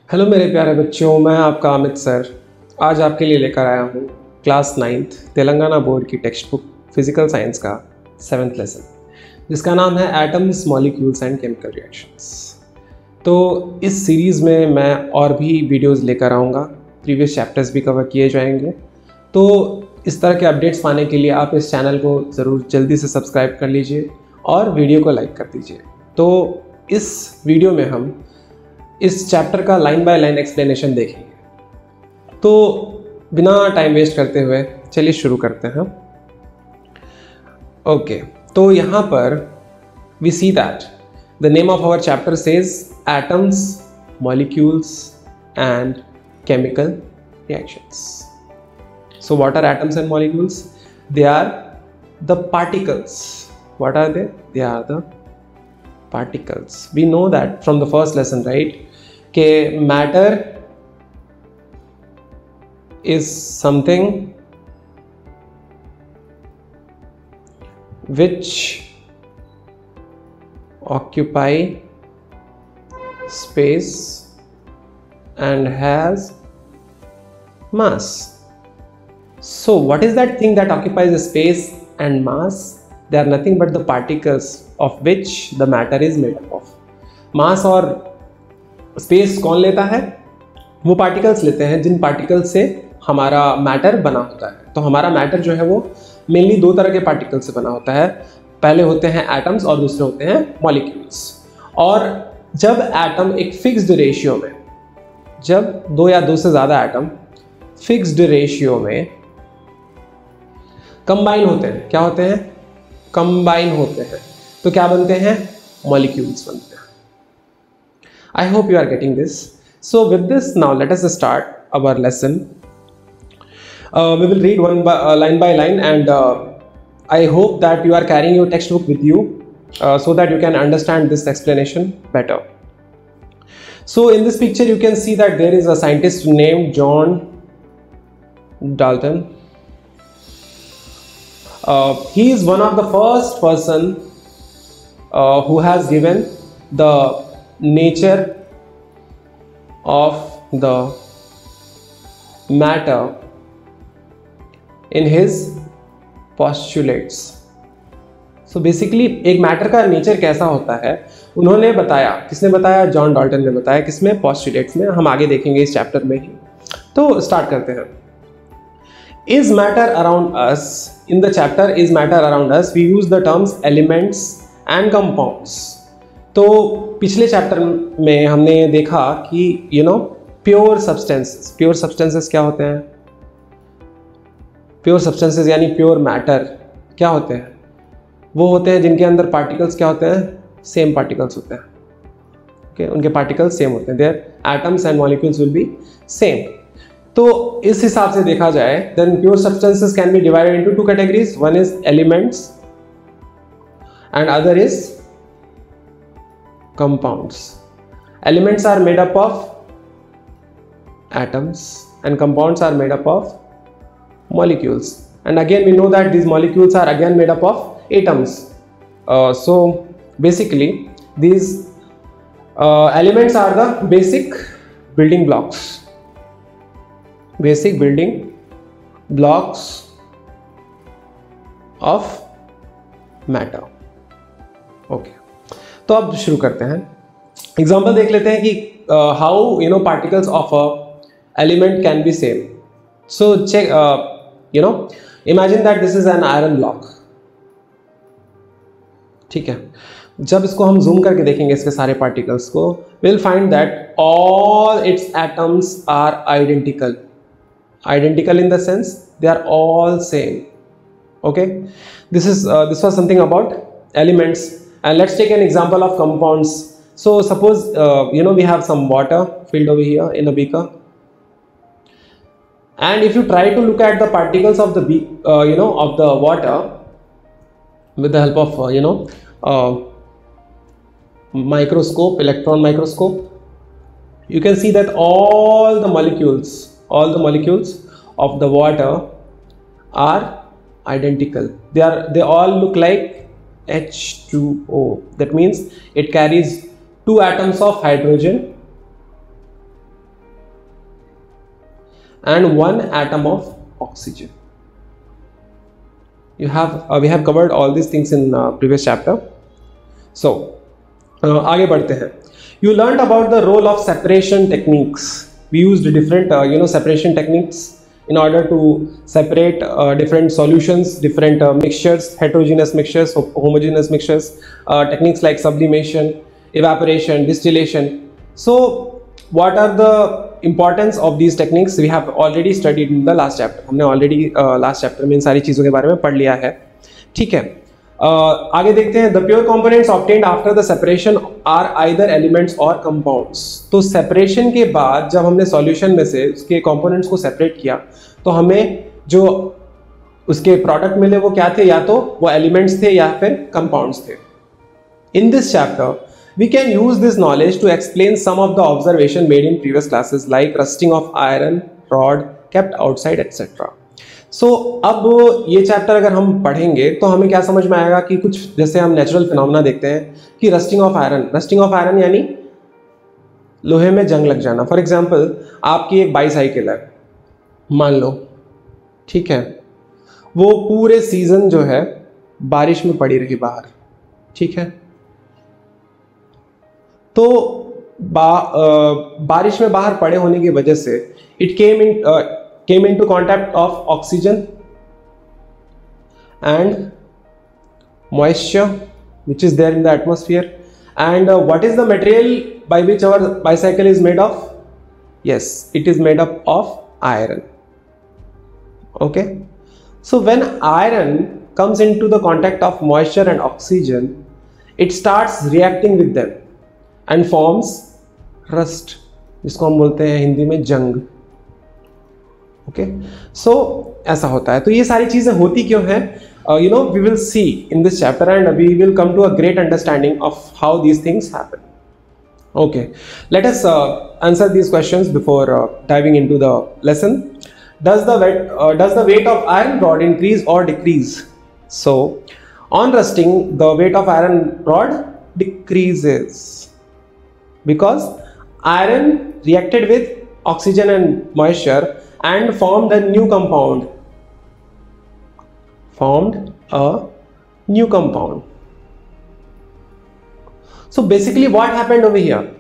Hello मेरे प्यारे बच्चों, मैं आपका अमित सर आज आपके लिए लेकर आया हूँ क्लास 9th तेलंगाना बोर्ड की टेक्स्ट बुक फिजिकल साइंस का 7th लेसन, जिसका नाम है atoms, molecules and chemical reactions. तो इस सीरीज़ में मैं और भी वीडियोस लेकर आऊँगा, प्रीवियस चैप्टर्स भी कवर किए जाएंगे। तो इस तरह के अपडेट्स पाने के लिए आप इस चैनल को ज़रूर जल्दी से सब्सक्राइब कर लीजिए और वीडियो को लाइक कर दीजिए। तो इस वीडियो में हम इस चैप्टर का लाइन बाय लाइन एक्सप्लेनेशन देखेंगे। तो बिना टाइम वेस्ट करते हुए चलिए शुरू करते हैं। ओके, तो यहाँ पर we see that the name of our chapter says atoms, molecules and chemical reactions. So what are atoms and molecules? They are the particles. What are they? They are the particles. We know that from the first lesson, right? कि matter is something which occupy space and has mass. So what is that thing that occupies the space and mass? They are nothing but the particles of which the matter is made up of. मास और space कौन लेता है? वो particles लेते हैं जिन particles से हमारा matter बना होता है। तो हमारा मैटर जो है वो मेनली दो तरह के पार्टिकल्स से बना होता है। पहले होते हैं एटम्स और दूसरे होते हैं मॉलिक्यूल्स। और जब एटम एक फिक्स्ड रेशियो में, जब दो या दो से ज़्यादा एटम फिक्स्ड रेशियो में कंबाइन होते हैं, क्या होते हैं? कंबाइन होते हैं, तो क्या बनते हैं? मॉलिक्यूल्स बनते हैं। I hope you are getting this. So with this, now let us start our lesson. We will read line by line, and I hope that you are carrying your textbook with you so that you can understand this explanation better. So in this picture you can see that there is a scientist named John Dalton. He is one of the first person who has given the nature of the matter in his postulates. So basically एक matter का nature कैसा होता है उन्होंने बताया। किसने बताया? John Dalton ने बताया। किसमें? पोस्टुलेट्स में। हम आगे देखेंगे इस चैप्टर में ही। तो स्टार्ट करते हैं। Is matter around us? In the chapter Is matter around us, we use the terms elements and compounds. तो पिछले चैप्टर में हमने देखा कि प्योर सब्सटेंसेस। प्योर सब्सटेंसेस क्या होते हैं? प्योर सब्सटेंसेस यानी प्योर मैटर क्या होते हैं? वो होते हैं जिनके अंदर पार्टिकल्स क्या होते हैं? सेम पार्टिकल्स होते हैं। ओके, उनके पार्टिकल्स सेम होते हैं। Their atoms and molecules will be same. तो इस हिसाब से देखा जाए then pure substances can be divided into two categories. One is elements and other is compounds. Elements are made up of atoms and compounds are made up of molecules. And again we know that these molecules are again made up of atoms. So basically these elements are the basic building blocks. Basic building blocks of matter. Okay. तो अब शुरू करते हैं। Example देख लेते हैं कि how particles of a element can be same. So check, imagine that this is an iron block. ठीक है, जब इसको हम जूम करके देखेंगे इसके सारे पार्टिकल्स को, will find that all its atoms are identical. Identical in the sense they are all same. Okay, this was something about elements. And let's take an example of compounds. So suppose we have some water filled over here in a beaker, and if you try to look at the particles of the of the water with the help of microscope, electron microscope, you can see that all the molecules of the water are identical. They all look like H2O. That means it carries two atoms of hydrogen and 1 atom of oxygen. We have covered all these things in previous chapter. So आगे बढ़ते हैं. You learned about the role of separation techniques. We used different separation techniques in order to separate different solutions, different mixtures, heterogeneous mixtures, homogeneous mixtures, techniques like sublimation, evaporation, distillation. So what are the importance of these techniques? We have already studied in the last chapter. हमने already last chapter में इन सारी चीज़ों के बारे में पढ़ लिया है. ठीक है, आगे देखते हैं. The pure components obtained after the separation are either elements or compounds. तो separation के बाद जब हमने solution में से उसके components को separate किया तो हमें जो उसके product मिले वो क्या थे? या तो वो elements थे या फिर compounds थे. In this chapter we can use this knowledge to explain some of the observation made in previous classes like rusting of iron rod kept outside etc. So अब ये चैप्टर अगर हम पढ़ेंगे तो हमें क्या समझ में आएगा कि कुछ जैसे हम नेचुरल फिनोमेना देखते हैं कि रस्टिंग ऑफ आयरन यानी लोहे में जंग लग जाना. फॉर एग्जांपल आपकी एक बाईसाइकिल है मान लो, ठीक है, वो पूरे सीजन जो है बारिश में पड़ी रही बाहर, ठीक है, तो बारिश में बाहर पड़े होने की वजह से it came into contact of oxygen and moisture which is there in the atmosphere. And what is the material by which our bicycle is made of? Yes, it is made up of iron. Okay, so when iron comes into the contact of moisture and oxygen, it starts reacting with them and forms rust, जिसको हम बोलते हैं हिंदी में जंग. Okay, सो ऐसा होता है. तो ये सारी चीजें होती क्यों हैं? We will see in this chapter and we will come to a great understanding of how these things happen. Okay, let us answer these questions before diving into the lesson. Does the weight of iron rod increase or decrease? So on rusting, the weight of iron rod decreases because iron reacted with oxygen and moisture and formed a new compound. So basically what happened over here?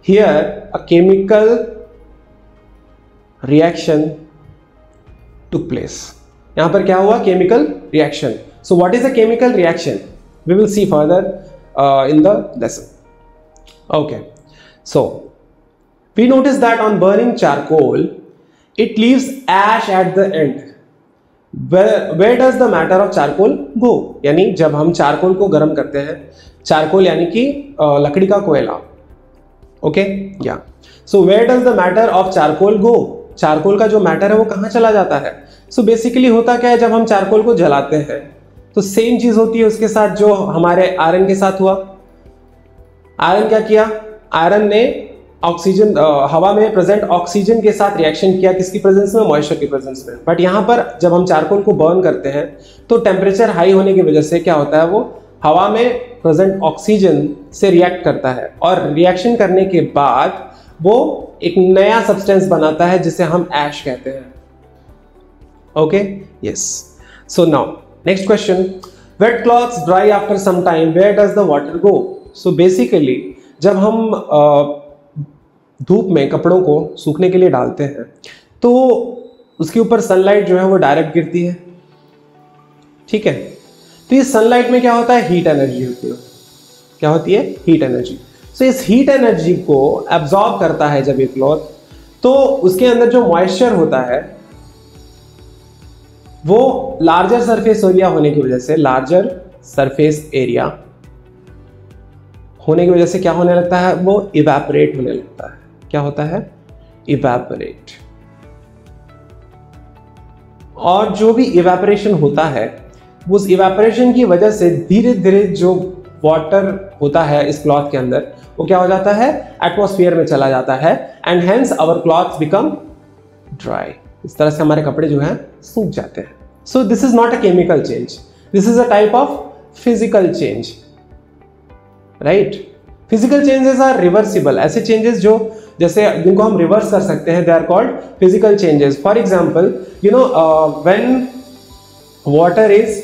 Here a chemical reaction took place. यहाँ पर क्या हुआ? Chemical reaction. So what is a chemical reaction? We will see further in the lesson. Okay, so we notice that on burning charcoal it leaves ash at the end. Where does the matter of charcoal go? यानी जब हम charcoal को गर्म करते हैं, charcoal यानी कि लकड़ी का कोयला. ओके, या so where does the matter of charcoal go? Charcoal का जो मैटर है वो कहाँ चला जाता है? सो बेसिकली होता क्या है, जब हम चारकोल को जलाते हैं तो सेम चीज होती है उसके साथ जो हमारे आयरन के साथ हुआ. आयरन क्या किया? आयरन ने ऑक्सीजन, हवा में प्रेजेंट ऑक्सीजन के साथ रिएक्शन किया. किसकी प्रेजेंस में? मॉइस्चर की प्रेजेंस में. बट यहाँ पर जब हम चारकोल को बर्न करते हैं तो टेम्परेचर हाई होने की वजह से क्या होता है, वो हवा में प्रेजेंट ऑक्सीजन से रिएक्ट करता है और रिएक्शन करने के बाद वो एक नया सब्सटेंस बनाता है जिसे हम ऐश कहते हैं. Okay, yes. So now next question, wet clothes dry after some time, where does the water go? So basically जब हम धूप में कपड़ों को सूखने के लिए डालते हैं तो उसके ऊपर सनलाइट जो है वो डायरेक्ट गिरती है, ठीक है. तो ये सनलाइट में क्या होता है? हीट एनर्जी होती है. क्या होती है? Heat energy. सो इस हीट एनर्जी को एब्जॉर्ब करता है जब ये क्लॉथ, तो उसके अंदर जो मॉइस्चर होता है वो लार्जर सरफेस एरिया होने की वजह से, लार्जर सरफेस एरिया होने की वजह से क्या होने लगता है? वो इवेपोरेट होने लगता है. क्या होता है? इवेपोरेट. और जो भी इवेपोरेशन होता है उस इवेपोरेशन की वजह से धीरे धीरे जो वाटर होता है इस क्लॉथ के अंदर वो क्या हो जाता है? एटमॉस्फेयर में चला जाता है and hence our clothes become dry. इस तरह से हमारे कपड़े जो हैं सूख जाते हैं. So this is not a chemical change, this is a type of physical change, right? Physical changes are reversible, ऐसे चेंजेस जो जैसे जिनको हम रिवर्स कर सकते हैं, they are called physical changes. For example when water is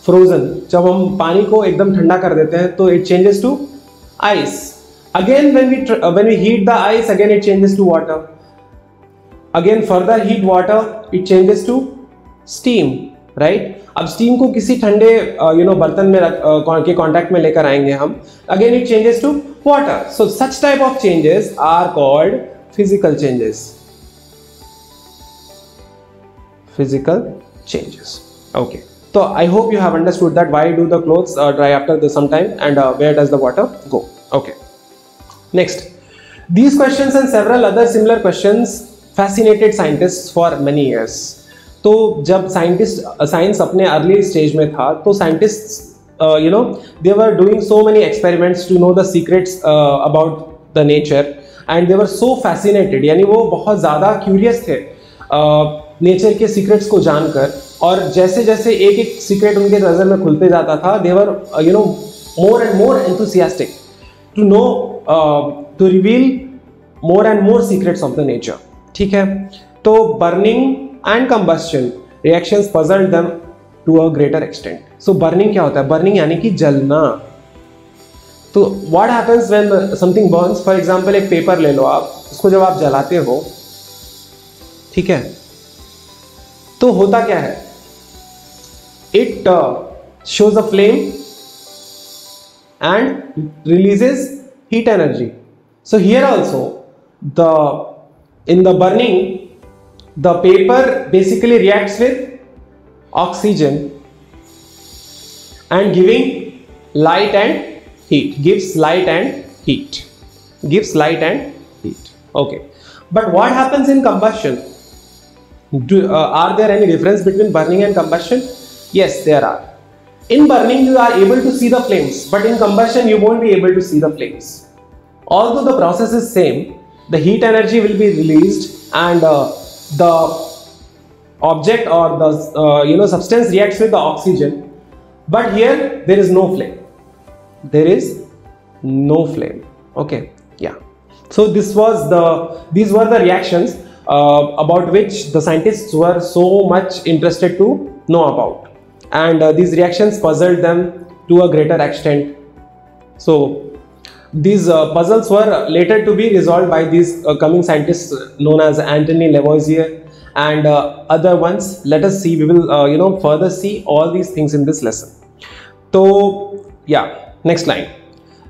frozen, जब हम पानी को एकदम ठंडा कर देते हैं तो it changes to ice. Again when we heat the ice, again it changes to water. Again further heat water, it changes to steam, right? अब स्टीम को किसी ठंडे बर्तन में के कांटेक्ट में लेकर आएंगे हम, again it changes to water. So such type of changes are called physical changes. Physical changes. Okay, so I hope you have understood that why do the clothes dry after some time and where does the water go. Okay, next, these questions and several other similar questions fascinated scientists for many years. तो जब science अपने early stage में था तो scientists they were doing so many experiments to know the secrets about the nature and they were so fascinated, यानी वो बहुत ज़्यादा क्यूरियस थे नेचर के सीक्रेट्स को जानकर. और जैसे जैसे एक एक सीक्रेट उनके नज़र में खुलते जाता था, they were more and more enthusiastic to know to reveal more and more secrets of the nature. ठीक है, तो burning and combustion reactions puzzled them to a greater extent. So burning क्या होता है? burning यानी कि जलना. तो what happens when something burns? For example, एक पेपर ले लो आप, उसको जब आप जलाते हो, ठीक है, तो होता क्या है? It shows a flame and releases heat energy. So here also in the burning, the paper basically reacts with oxygen and giving light and heat, gives light and heat. Okay, but what happens in combustion? Are there any difference between burning and combustion? Yes, there are. In burning you are able to see the flames, but in combustion you won't be able to see the flames. Although the process is same, the heat energy will be released and the object or the substance reacts with the oxygen, but here there is no flame. Okay, yeah. So these were the reactions about which the scientists were so much interested to know about, and these reactions puzzled them to a greater extent. So these puzzles were later to be resolved by these coming scientists known as Antony Lavoisier and other ones. Let us see, we will further see all these things in this lesson. So yeah, next line,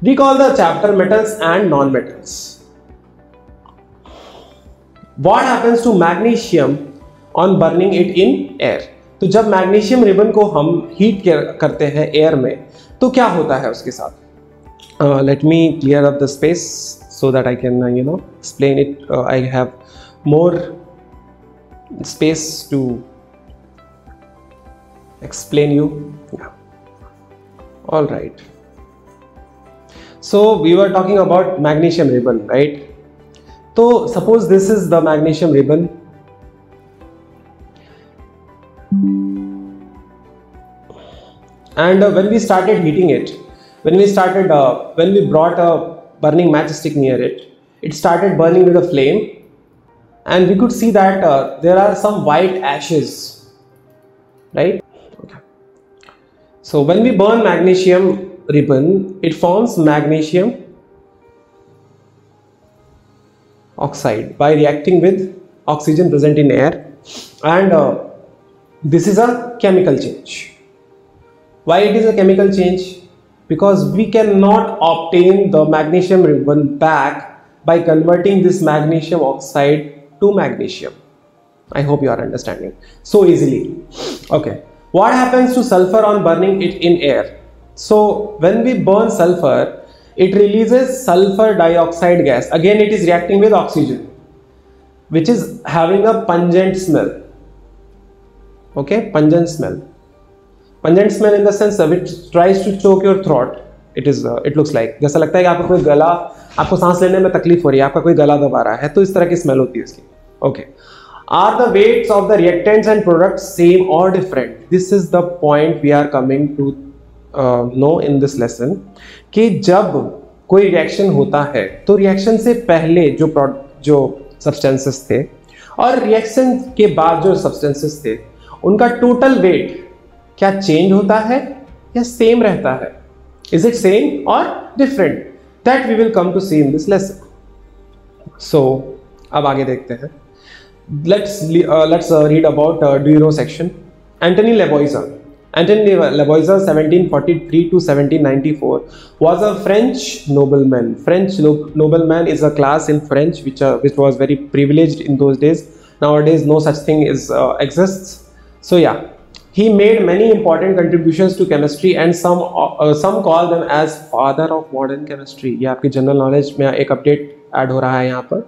recall the chapter metals and non-metals. What happens to magnesium on burning it in air? तो जब magnesium ribbon को हम heat करते हैं air में, तो क्या होता है उसके साथ? Let me clear up the space so that I can explain it. I have more space to explain you. Yeah. All right. So we were talking about magnesium ribbon, right? So suppose this is the magnesium ribbon. And when we started heating it, when we brought a burning matchstick near it, it started burning with a flame, and we could see that there are some white ashes, right? Okay. So when we burn magnesium ribbon, it forms magnesium oxide by reacting with oxygen present in air, and this is a chemical change. Why it is a chemical change? Because we cannot obtain the magnesium ribbon back by converting this magnesium oxide to magnesium. I hope you are understanding so easily. Okay, what happens to sulfur on burning it in air? So when we burn sulfur, it releases sulfur dioxide gas. Again, it is reacting with oxygen, which is having a pungent smell. Okay, pungent smell in the sense of it tries to choke your throat. It looks like, जैसा लगता है कि आपको कोई गला, आपको सांस लेने में तकलीफ हो रही है, आपका कोई गला दबा रहा है, तो इस तरह की स्मेल होती है इसकी. Okay, are the weights of the reactants and products same or different? This is the point we are coming to know in this lesson, कि जब कोई रिएक्शन होता है तो रिएक्शन से पहले जो सब्सटेंसेस थे और रिएक्शन के बाद जो सब्सटेंसेस थे उनका टोटल वेट क्या चेंज होता है या सेम रहता है? इज इट सेम और different? That we will come to see in this lesson. So अब आगे देखते हैं। let's read about Duiro section. Antony Lavoisier 1743 to 1794 was a French nobleman. French nobleman is a class in French which was very privileged in those days. Nowadays no such thing exists. So yeah, he made many important contributions to chemistry and some call them as father of modern chemistry. ये आपकी general knowledge में एक update add हो रहा है यहाँ पर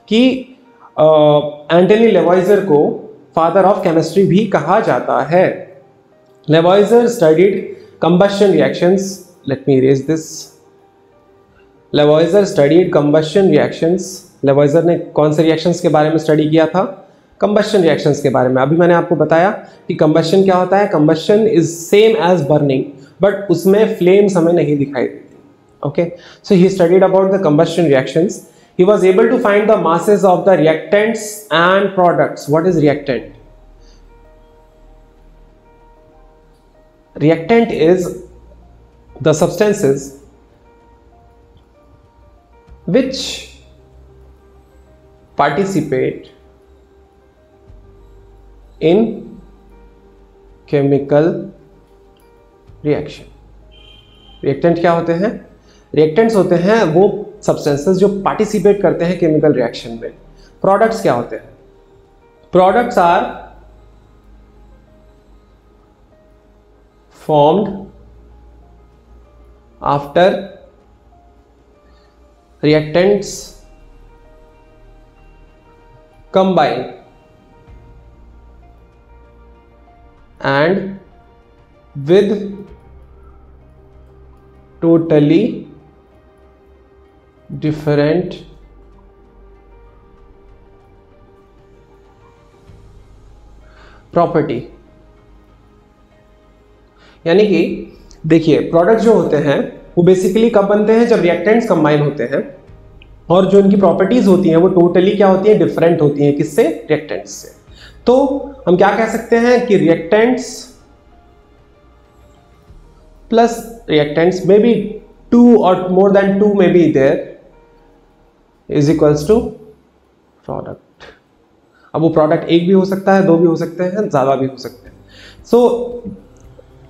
कि एंटनी लेवॉइजर को फादर ऑफ केमिस्ट्री भी कहा जाता है। Lavoisier studied combustion reactions. Let me erase this. Lavoisier studied combustion reactions. Lavoisier ने कौन से रिएक्शंस के बारे में स्टडी किया था? कंबशन रिएक्शंस के बारे में। अभी मैंने आपको बताया कि कंबशन क्या होता है। Combustion is same as burning, but उसमें फ्लेम्स हमें नहीं दिखाई देती। Okay, so he studied about the combustion reactions. He was able to find the masses of the reactants and products. What is reactant? Reactant is the substances which participate in chemical reaction. Reactant क्या होते हैं? Reactants होते हैं वो substances जो participate करते हैं chemical reaction में। प्रोडक्ट्स क्या होते हैं? Products are formed after reactants combine and with totally different property. यानी कि देखिए, प्रोडक्ट जो होते हैं वो बेसिकली कब बनते हैं? जब रिएक्टेंट्स कंबाइन होते हैं और जो इनकी प्रॉपर्टीज होती हैं वो टोटली क्या होती है? डिफरेंट होती हैं। किससे? रिएक्टेंट्स से। तो हम क्या कह सकते हैं कि reactants plus reactants may be 2 or more than 2 may be there is equals to product. अब वो प्रोडक्ट एक भी हो सकता है, दो भी हो सकते हैं, ज़्यादा भी हो सकते हैं। सो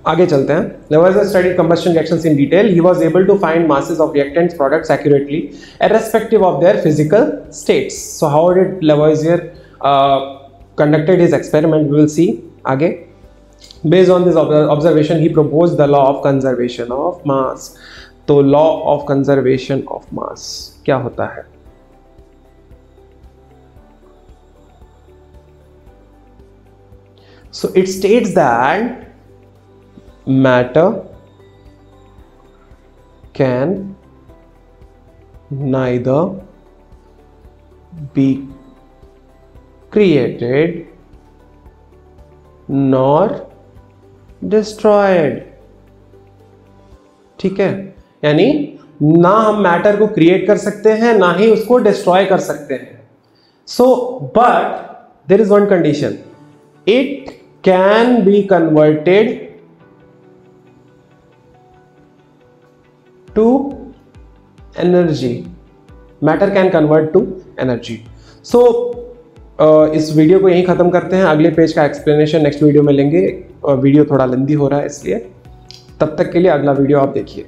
आगे चलते हैं। Lavoisier studied combustion reactions in detail. He was able to find masses of reactants products accurately, irrespective of their physical states. So how did Lavoisier conducted his experiment? We will see आगे. Based on this observation, he proposed the law of conservation of mass. तो law of conservation of mass क्या होता है? So it states that matter can neither be created nor destroyed. ठीक है, यानी ना हम मैटर को क्रिएट कर सकते हैं ना ही उसको डिस्ट्रॉय कर सकते हैं। So but there is one condition, it can be converted to energy. Matter can convert to energy. So इस वीडियो को यहीं खत्म करते हैं। अगले पेज का एक्सप्लेनेशन नेक्स्ट वीडियो में लेंगे। वीडियो थोड़ा लंबी हो रहा है इसलिए। तब तक के लिए अगला वीडियो आप देखिए।